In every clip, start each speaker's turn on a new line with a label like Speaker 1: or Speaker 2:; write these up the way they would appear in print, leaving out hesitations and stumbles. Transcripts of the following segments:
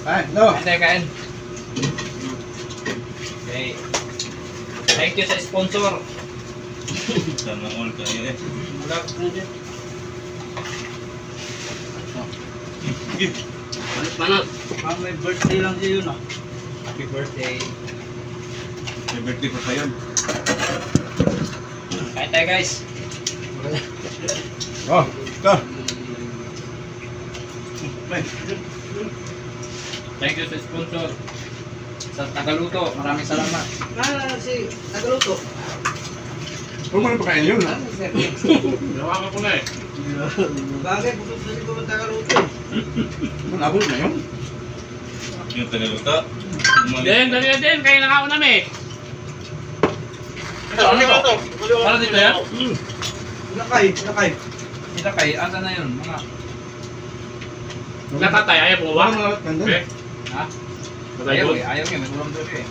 Speaker 1: Kain, no.
Speaker 2: Kain tayo, kain. Okay. Thank you sa sponsor.
Speaker 3: Sana all kayo eh.
Speaker 1: Wala ka na dyan.
Speaker 2: Manot.
Speaker 1: May birthday lang siya yun, ah.
Speaker 2: Happy birthday.
Speaker 3: May birthday pa kayo.
Speaker 2: Kain tayo, guys.
Speaker 1: Oh, ito.
Speaker 2: Thank you sa sponsor. Sa Tagaluto, maraming salamat.
Speaker 1: Si Tagaluto.
Speaker 3: Huwag mo na pakain yun, ha?
Speaker 2: Nawakan ko na eh.
Speaker 1: Bagay, busog na siguro ang Tagaluto.
Speaker 3: Abot na yun. Yung Tagaluto.
Speaker 2: Din, dali na din. Kayo nakaon namin. Ito, ano ito? Para dito yan?
Speaker 1: Nakay.
Speaker 2: Kita kay, asa na yun? Mga...
Speaker 4: Natatay, ayaw po ba?
Speaker 3: Okay.
Speaker 2: Ha? Ayaw eh, ayaw eh. May ulam doon eh.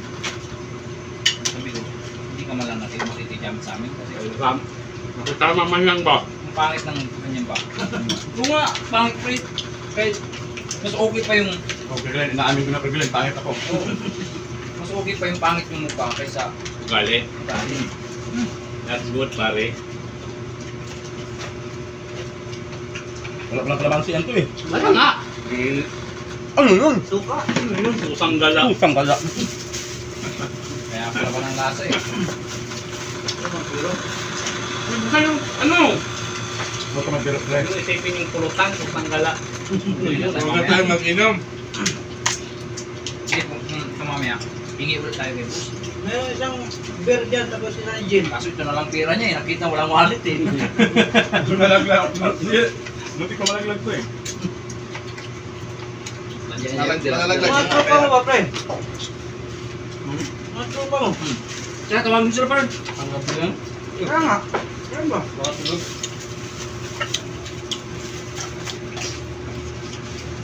Speaker 2: Sabi ko, hindi ka malang matitijam sa amin kasi
Speaker 4: Tama man lang ba?
Speaker 2: ang pangit ng ganyan ba? Oo nga, pangit pre. Kahit mas okay pa yung
Speaker 3: Okay, Glenn. Inaamin ko na kay Glenn. Pangit ako.
Speaker 2: mas okay pa yung pangit yung mukha kaysa
Speaker 4: Ugali.
Speaker 2: dahil.
Speaker 4: That's good, pare.
Speaker 3: Wala palang kalamansi yan to eh.
Speaker 4: Ano nga?
Speaker 3: Ano yun?
Speaker 1: Suka.
Speaker 4: Pusang gala.
Speaker 3: Pusang gala.
Speaker 2: Kaya pala pa ng lasa eh.
Speaker 4: Ano?
Speaker 3: Huwag ka mag-direct, Glenn.
Speaker 4: Ano isipin yung pulutan, pusang gala.
Speaker 3: Huwag tayo mag-inom.
Speaker 2: Sige, mamaya. Hingi ulit tayo kay boss.
Speaker 1: Mayroon isang beer dyan, tapos sila ni Jim.
Speaker 2: Kaso ito na lang pera niya eh. Nakita walang wallet eh.
Speaker 3: Malaglag. Buti ko malaglag ko eh. Nalalaglag.
Speaker 1: Mga tropa mo ba, pre? Mga tropa mo?
Speaker 2: Kaya tawagin sila pa rin. Tanggap mo yan.
Speaker 1: Kaya nga. Kaya ba?
Speaker 2: Baka tulog.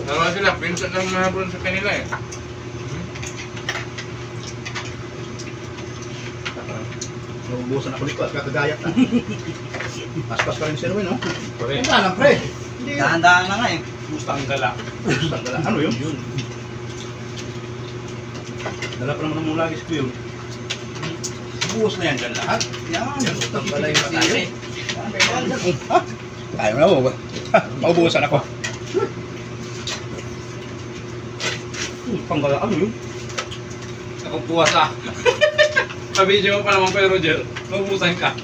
Speaker 3: Dalawa sila. Pinsan lang mahabron sa kanila eh. Naubusan ako dito at kakagayat na. Paspas pa rin si Erwin, no?
Speaker 4: Correct.
Speaker 3: Hindi lang, pre.
Speaker 1: Dahan-dahan na nga eh.
Speaker 4: Pusang gala.
Speaker 3: Pusang gala. Ano yun? Dala pa naman ng mulagis ko yun. Buhos na yan dyan lahat. Yan.
Speaker 1: Pusang gala yung tayo eh.
Speaker 3: Ha? Ayaw na mo ba? Maubusan ako. Panggala, ano yun?
Speaker 2: Ako puwas ah. Ka-video pa naman kay Roger. Mabusan ka.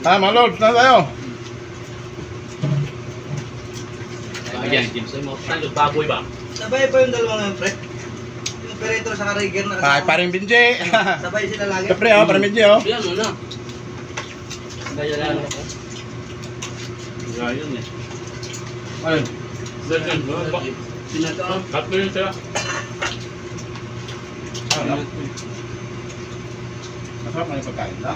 Speaker 3: Tama, Lord. Na tayo.
Speaker 4: Ayan, Jimson mo. Saan baboy ba?
Speaker 1: Sabay pa yung dalawa ngayon, pre. Yung operator sa Riger na
Speaker 3: Ay, paring Binje.
Speaker 1: Sabay sila lagi.
Speaker 3: Pre, oh, paring Binje, oh.
Speaker 4: Yan, muna. Gaya lang ako. Gaya yun eh.
Speaker 3: Ayun.
Speaker 4: Ganyan.
Speaker 1: Sinata.
Speaker 4: Tatlo yun sila.
Speaker 3: Masarap na yung pagkain na.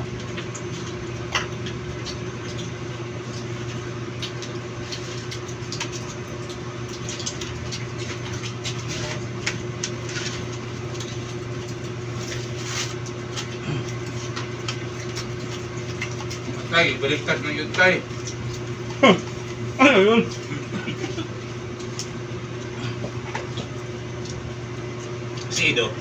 Speaker 5: Tay, baliktad na yun, Tay.
Speaker 3: Ano yun?
Speaker 4: Sido.